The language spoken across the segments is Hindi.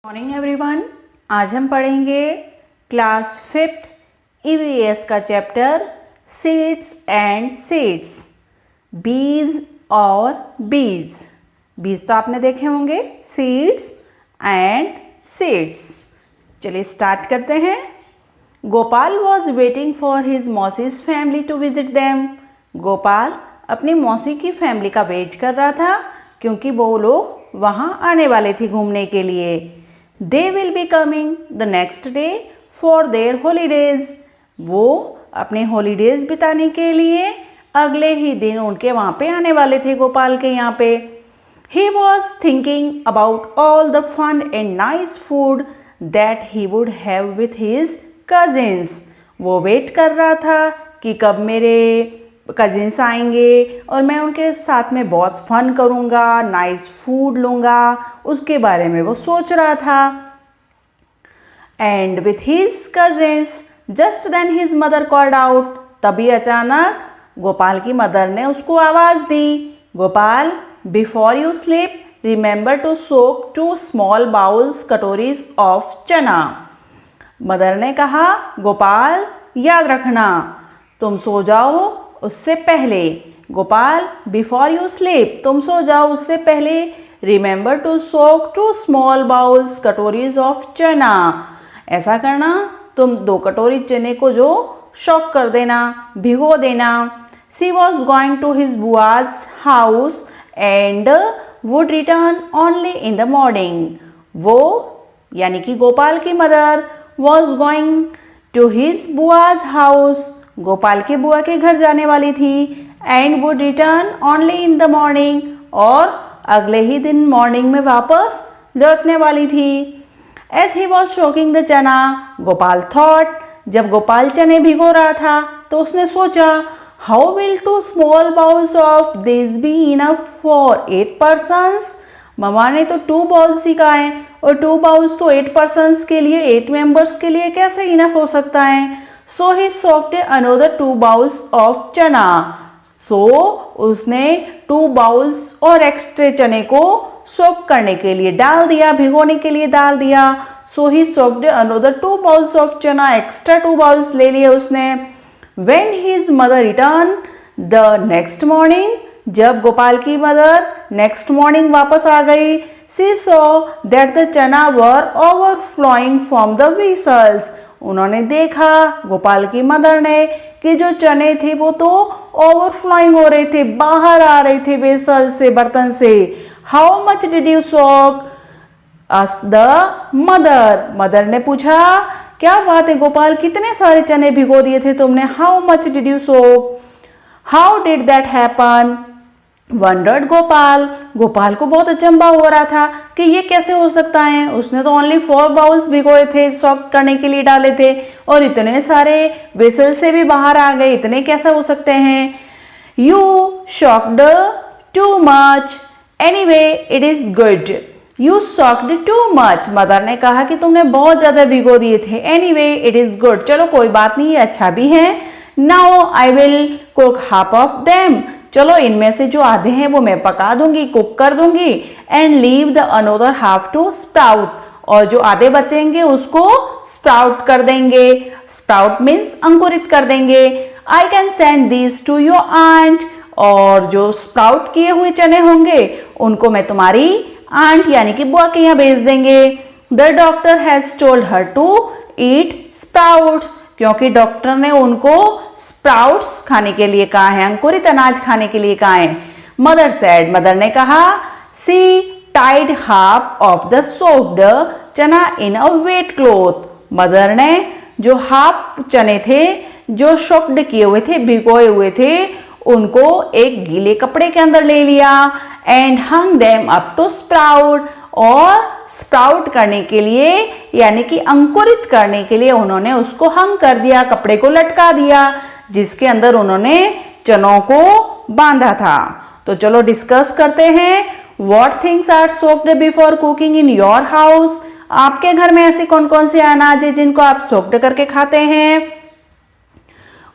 Morning everyone. आज हम पढ़ेंगे क्लास 5th ईवीएस का चैप्टर सीड्स एंड सीड्स, बीज और बीज। बीज तो आपने देखे होंगे, सीड्स एंड सीड्स। चलिए स्टार्ट करते हैं। Gopal was waiting for his मौसीज family to visit them. Gopal अपनी मौसी की फैमिली का वेट कर रहा था क्योंकि वो लोग वहाँ आने वाले थे घूमने के लिए। They will be coming the next day for their holidays. वो अपने हॉलीडेज बिताने के लिए अगले ही दिन उनके वहाँ पे आने वाले थे, गोपाल के यहाँ पे। He was thinking about all the fun and nice food that he would have with his cousins. वो वेट कर रहा था कि कब मेरे कजिन्स आएंगे और मैं उनके साथ में बहुत फन करूँगा, नाइस फूड लूँगा, उसके बारे में वो सोच रहा था। And with his cousins just then his mother called out. तभी अचानक गोपाल की मदर ने उसको आवाज़ दी, Gopal before you sleep remember to soak 2 small bowls कटोरीज ऑफ चना। मदर ने कहा, गोपाल याद रखना तुम सो जाओ उससे पहले, गोपाल बिफोर यू स्लीप तुम सो जाओ उससे पहले remember to soak 2 small bowls कटोरीज ऑफ चना। ऐसा करना, तुम 2 कटोरी चने को जो शॉक कर देना, भिगो देना। She was going to his बुआज house and would return only in the morning. वो यानी कि गोपाल की mother was going to his बुआज हाउस, गोपाल के बुआ के घर जाने वाली थी। And would return only in the morning, और अगले ही दिन मॉर्निंग में वापस लौटने वाली थी। As he was soaking the chana Gopal thought, जब गोपाल चने भिगो रहा था तो उसने सोचा, how will 2 small bowls of this be enough for 8 persons. Mama ने तो 2 बाउल्स सिखाए और 2 बाउल्स तो 8 पर्सन्स के लिए, 8 मेंबर्स के लिए कैसे इनफ हो सकता है। सो ही सोक्ड अनदर 2 बाउल्स ऑफ चना। सो उसने 2 बाउल्स और एक्स्ट्रा चने को सोक करने के लिए डाल दिया, भिगोने के लिए डाल दिया। सो ही सोक्ड अनदर 2 बाउल्स ऑफ चना, एक्स्ट्रा 2 बाउल्स ले लिए उसने। When his mother return the next morning, जब गोपाल की मदर नेक्स्ट मॉर्निंग वापस आ गई, शी सॉ दैट द चना वर ओवरफ्लोइंग फ्रॉम द वेसल्स। उन्होंने देखा, गोपाल की मदर ने, कि जो चने थे वो तो ओवरफ्लोइंग हो रहे थे, बाहर आ रहे थे वेसल से, बर्तन से। How much did you soak asked the mother. Mother ने पूछा, क्या बात है गोपाल, कितने सारे चने भिगो दिए थे तुमने। How much did you soak, how did that happen wondered Gopal. Gopal को बहुत अचंभा हो रहा था कि ये कैसे हो सकता है। उसने तो ओनली 4 बाउल्स भिगोए थे, सॉक करने के लिए डाले थे, और इतने सारे वेसल से भी बाहर आ गए, इतने कैसे हो सकते हैं। You shocked too much anyway it is good. You socked too much, mother ने कहा कि तुमने बहुत ज्यादा भिगो दिए थे। एनीवे इट इज गुड, चलो कोई बात नहीं, ये अच्छा भी है। Now I will cook half of them, चलो इनमें से जो आधे हैं वो मैं पका दूंगी, कुक कर दूंगी। And leave the another half to sprout, और जो आधे बचेंगे उसको स्प्राउट कर देंगे। स्प्राउट मीन्स अंकुरित कर देंगे। I can send this to your aunt, और जो स्प्राउट किए हुए चने होंगे उनको मैं तुम्हारी आंट यानी कि बुआ के यहाँ भेज देंगे। The doctor has told her to eat sprouts, क्योंकि डॉक्टर ने उनको स्प्राउट्स खाने के लिए कहा है, अंकुरित अनाज खाने के लिए कहा है। मदर सेड, मदर ने कहा, she tied half of the soaked chana in a wet cloth. Mother ने जो हाफ चने थे जो सोक्ड किए हुए थे, भिगोए हुए थे, उनको एक गीले कपड़े के अंदर ले लिया। And hung them up to sprout, और स्प्राउट करने के लिए यानी कि अंकुरित करने के लिए उन्होंने उसको हंग कर दिया, कपड़े को लटका दिया जिसके अंदर उन्होंने चनों को बांधा था। तो चलो डिस्कस करते हैं। What things are soaked before cooking in your house. आपके घर में ऐसे कौन कौन से अनाज है जिनको आप सोक्ड करके खाते हैं।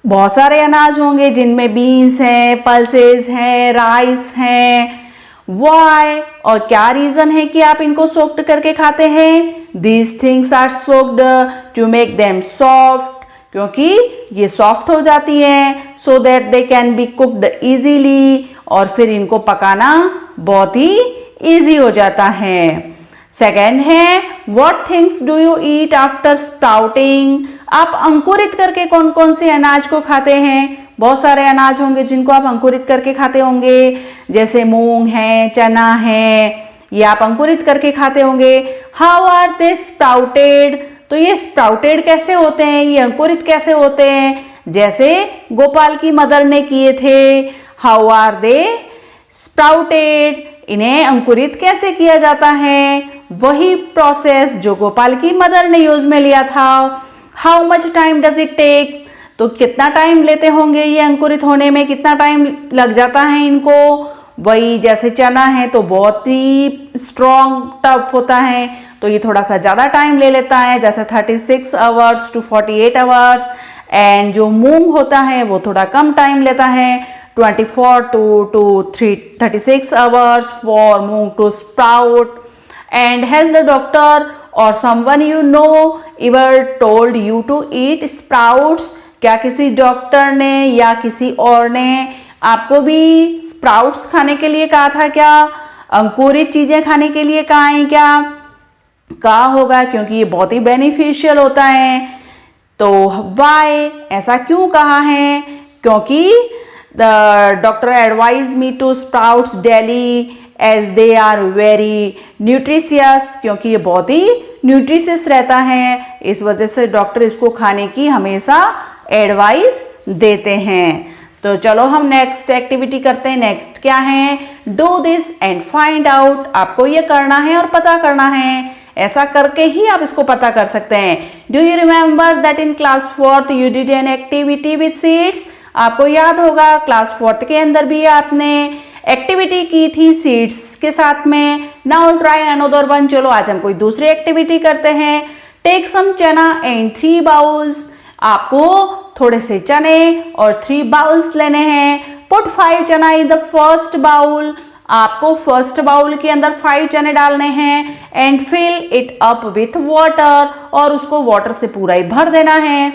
बहुत सारे अनाज होंगे जिनमें बीन्स हैं, पल्सेस हैं, राइस हैं, वाई, और क्या रीजन है कि आप इनको सोक्ड करके खाते हैं? These things are soaked to make them soft, क्योंकि ये सॉफ्ट हो जाती है, so that they can be cooked easily, और फिर इनको पकाना बहुत ही इजी हो जाता है। सेकेंड है, what things do you eat after sprouting? आप अंकुरित करके कौन कौन से अनाज को खाते हैं? बहुत सारे अनाज होंगे जिनको आप अंकुरित करके खाते होंगे, जैसे मूंग है, चना है, ये आप अंकुरित करके खाते होंगे। How are they sprouted? तो ये स्प्राउटेड कैसे होते हैं, ये अंकुरित कैसे होते हैं? जैसे गोपाल की मदर ने किए थे। How are they sprouted? इन्हें अंकुरित कैसे किया जाता है? वही प्रोसेस जो गोपाल की मदर ने यूज में लिया था। How much time does it takes? तो कितना टाइम लेते होंगे ये अंकुरित होने में, कितना टाइम लग जाता है इनको? वही जैसे चना है तो बहुत ही स्ट्रॉन्ग टफ होता है, तो ये थोड़ा सा ज़्यादा टाइम ले लेता है, जैसे 36 आवर्स टू 48 आवर्स। एंड जो मूंग होता है वो थोड़ा कम टाइम लेता है, 24 to 36 hours for moong to sprout. And has the doctor or someone you know ever told you to eat sprouts? क्या किसी डॉक्टर ने या किसी और ने आपको भी स्प्राउट्स खाने के लिए कहा था क्या? अंकुरित चीजें खाने के लिए कहा है क्या? कहा होगा, क्योंकि ये बहुत ही बेनिफिशियल होता है। तो वाई, ऐसा क्यों कहा है? क्योंकि the doctor advise me to sprouts daily as they are very nutritious, क्योंकि ये बहुत ही न्यूट्रिशियस रहता है, इस वजह से डॉक्टर इसको खाने की हमेशा एडवाइस देते हैं। तो चलो हम नेक्स्ट एक्टिविटी करते हैं। नेक्स्ट क्या है? Do this and find out. आपको ये करना है और पता करना है, ऐसा करके ही आप इसको पता कर सकते हैं। Do you remember that in class 4th you did an activity with seeds? आपको याद होगा क्लास 4th के अंदर भी आपने एक्टिविटी की थी सीड्स के साथ में। Now try another one. चलो आज हम कोई दूसरी एक्टिविटी करते हैं। टेक सम चना एंड 3 बाउल्स। आपको थोड़े से चने और 3 बाउल्स लेने हैं। Put 5 chana in the first bowl. आपको फर्स्ट बाउल के अंदर 5 चने डालने हैं। And fill it up with water, और उसको वाटर से पूरा ही भर देना है।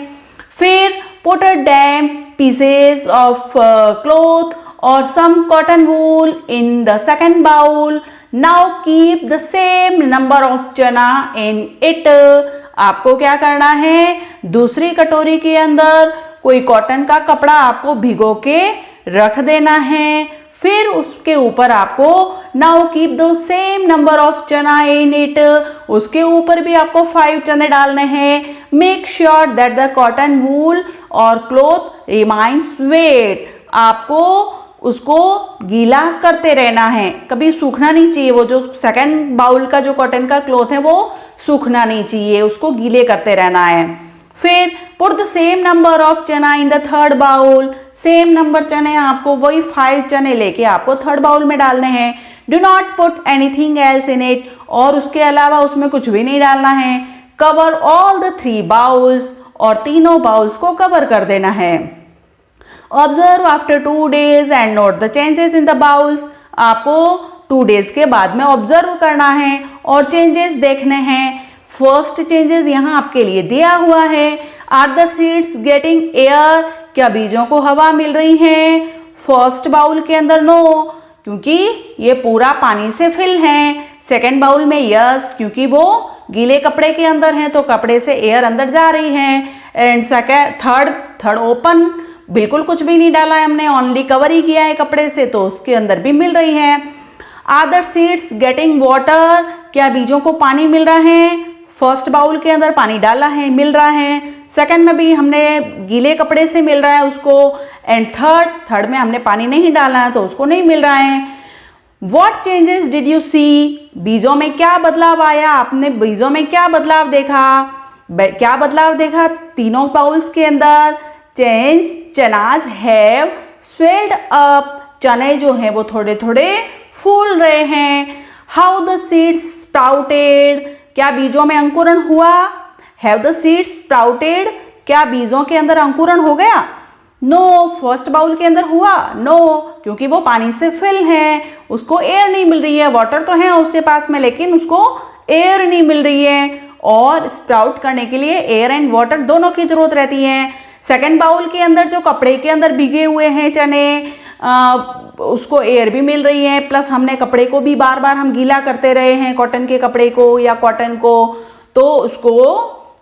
फिर put a damp pieces of cloth or some cotton wool in the second bowl. Now keep the same number of chana in it. आपको क्या करना है? दूसरी कटोरी के अंदर कोई कॉटन का कपड़ा आपको भिगो के रख देना है। फिर उसके ऊपर आपको now keep the same number of chana in it, उसके ऊपर भी आपको 5 चने डालने हैं। Make sure that the cotton wool और क्लॉथ रिमाइंस वेट। आपको उसको गीला करते रहना है, कभी सूखना नहीं चाहिए। वो जो सेकंड बाउल का जो कॉटन का क्लॉथ है वो सूखना नहीं चाहिए, उसको गीले करते रहना है। फिर put the same number of chana in the third bowl. Same number चने आपको वही 5 चने लेके आपको थर्ड बाउल में डालने हैं। Do not put anything else in it, और उसके अलावा उसमें कुछ भी नहीं डालना है। कवर ऑल द 3 बाउल्स, और तीनों बाउल्स को कवर कर देना है। Observe after 2 days and note the changes in the bowls. आपको 2 days के बाद में ऑब्जर्व करना है और चेंजेस देखने हैं। फर्स्ट चेंजेस यहाँ आपके लिए दिया हुआ है। Are the seeds getting air? क्या बीजों को हवा मिल रही है? फर्स्ट बाउल के अंदर नो, क्योंकि ये पूरा पानी से फिल है। सेकेंड बाउल में यस, क्योंकि वो गीले कपड़े के अंदर हैं तो कपड़े से एयर अंदर जा रही है। एंड थर्ड ओपन, बिल्कुल कुछ भी नहीं डाला है हमने, ओनली कवर ही किया है कपड़े से, तो उसके अंदर भी मिल रही है। Are the seeds getting water? क्या बीजों को पानी मिल रहा है? फर्स्ट बाउल के अंदर पानी डाला है, मिल रहा है। सेकंड में भी हमने गीले कपड़े से मिल रहा है उसको। एंड थर्ड में हमने पानी नहीं डाला है तो उसको नहीं मिल रहा है। What changes did you see? बीजों में क्या बदलाव आया? आपने बीजों में क्या बदलाव देखा? क्या बदलाव देखा तीनों बाउल्स के अंदर? चेंज, चनाज हैव स्वेल्ड अप। चने जो हैं वो थोड़े थोड़े फूल रहे हैं। How the seeds sprouted? क्या बीजों में अंकुरण हुआ? Have the seeds sprouted? क्या बीजों के अंदर अंकुरण हो गया? नो, फर्स्ट बाउल के अंदर हुआ? नो, क्योंकि वो पानी से फिल है, उसको एयर नहीं मिल रही है। वाटर तो है उसके पास में लेकिन उसको एयर नहीं मिल रही है, और स्प्राउट करने के लिए एयर एंड वाटर दोनों की जरूरत रहती है। सेकंड बाउल के अंदर जो कपड़े के अंदर भीगे हुए हैं चने, उसको एयर भी मिल रही है, प्लस हमने कपड़े को भी बार बार हम गीला करते रहे हैं, कॉटन के कपड़े को या कॉटन को, तो उसको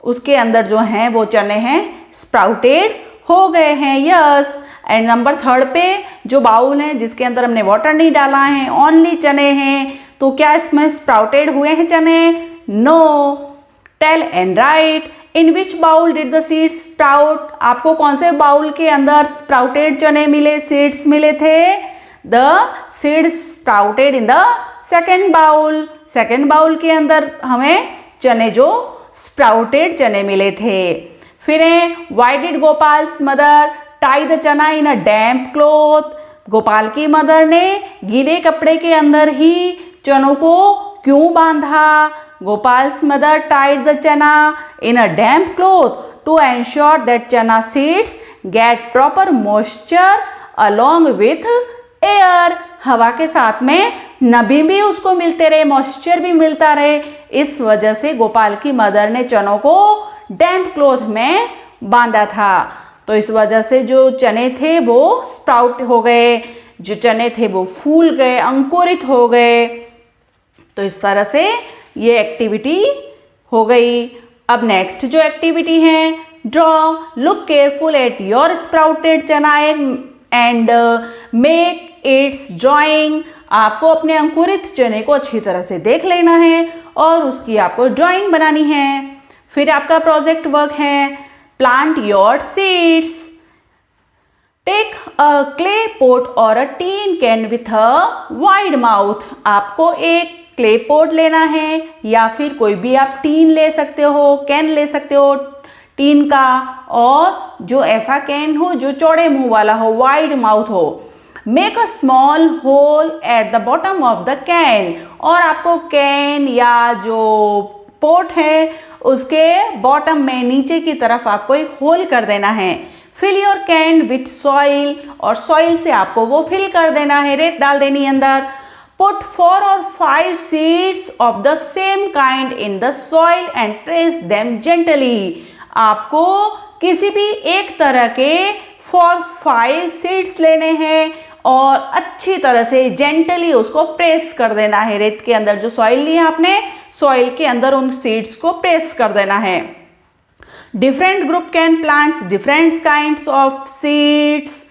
उसके अंदर जो हैं वो चने हैं स्प्राउटेड हो गए हैं। यस। एंड नंबर थर्ड पे जो बाउल है जिसके अंदर हमने वाटर नहीं डाला है, ओनली चने हैं, तो क्या इसमें स्प्राउटेड हुए हैं चने? No. Tell and write in which bowl did the seeds sprout? आपको कौन से बाउल के अंदर स्प्राउटेड चने मिले, सीड्स मिले थे? The seeds sprouted in the second bowl. Second bowl के अंदर हमें चने जो स्प्राउटेड चने मिले थे। फिर है why did गोपाल्स mother tie the चना in a damp cloth? Gopal की मदर ने गीले कपड़े के अंदर ही चनों को क्यों बांधा? गोपाल्स मदर टाइड द चना in a damp cloth to ensure that चना seeds get proper moisture along with air. हवा के साथ में नमी भी उसको मिलते रहे, मॉइस्चर भी मिलता रहे, इस वजह से गोपाल की मदर ने चनों को डैम्प क्लॉथ में बांधा था। तो इस वजह से जो चने थे वो स्प्राउट हो गए, जो चने थे वो फूल गए, अंकुरित हो गए। तो इस तरह से ये एक्टिविटी हो गई। अब नेक्स्ट जो एक्टिविटी है, draw, look careful at your sprouted चना एंड मेक इट्स ड्राइंग। आपको अपने अंकुरित चने को अच्छी तरह से देख लेना है और उसकी आपको ड्राइंग बनानी है। फिर आपका प्रोजेक्ट वर्क है plant your seeds. Take a clay pot और a tin can with a wide mouth. आपको एक क्ले पॉट लेना है या फिर कोई भी आप टीन ले सकते हो, कैन ले सकते हो टीन का, और जो ऐसा कैन हो जो चौड़े मुंह वाला हो, वाइड माउथ हो। Make a small hole at the bottom of the can. और आपको कैन या जो पोट है उसके बॉटम में नीचे की तरफ आपको एक होल कर देना है। Fill your can with soil, और सॉइल से आपको वो फिल कर देना है, रेत डाल देनी है अंदर। Put 4 or 5 seeds of the same kind in the soil and press them gently। आपको किसी भी एक तरह के 4-5 सीड्स लेने हैं और अच्छी तरह से जेंटली उसको प्रेस कर देना है। रेत के अंदर जो सॉइल ली है आपने, सॉइल के अंदर उन सीड्स को प्रेस कर देना है। Different group can plants different kinds of seeds.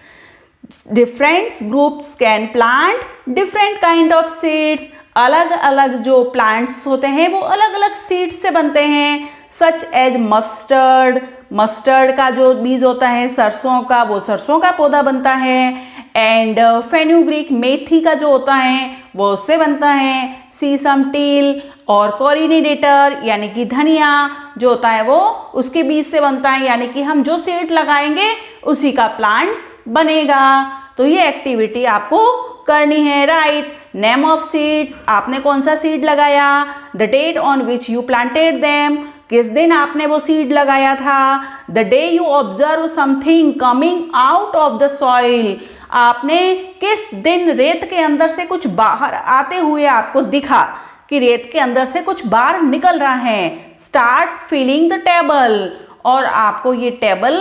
Different groups can plant different kind of seeds. अलग अलग जो प्लांट्स होते हैं वो अलग अलग सीड्स से बनते हैं। सच एज मस्टर्ड, मस्टर्ड का जो बीज होता है सरसों का, वो सरसों का पौधा बनता है। एंड फेन्यूग्रीक, मेथी का जो होता है वो उससे बनता है। सीसम टील और कोरिनेडेटर यानी कि धनिया जो होता है वो उसके बीज से बनता है, यानी कि हम जो सीड लगाएंगे उसी का प्लांट बनेगा। तो ये एक्टिविटी आपको करनी है। राइट नेम ऑफ सीड्स, आपने कौन सा सीड लगाया, the date on which you planted them, किस दिन आपने वो सीड लगाया था, the day you observe something coming out of the soil, आपने किस दिन रेत के अंदर से कुछ बाहर आते हुए आपको दिखा कि रेत के अंदर से कुछ बाहर निकल रहा है। स्टार्ट फिलिंग द टेबल, और आपको ये टेबल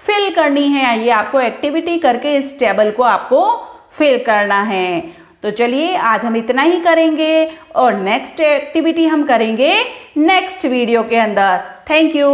फिल करनी है। ये आपको एक्टिविटी करके इस टेबल को आपको फिल करना है। तो चलिए आज हम इतना ही करेंगे और नेक्स्ट एक्टिविटी हम करेंगे नेक्स्ट वीडियो के अंदर। Thank you.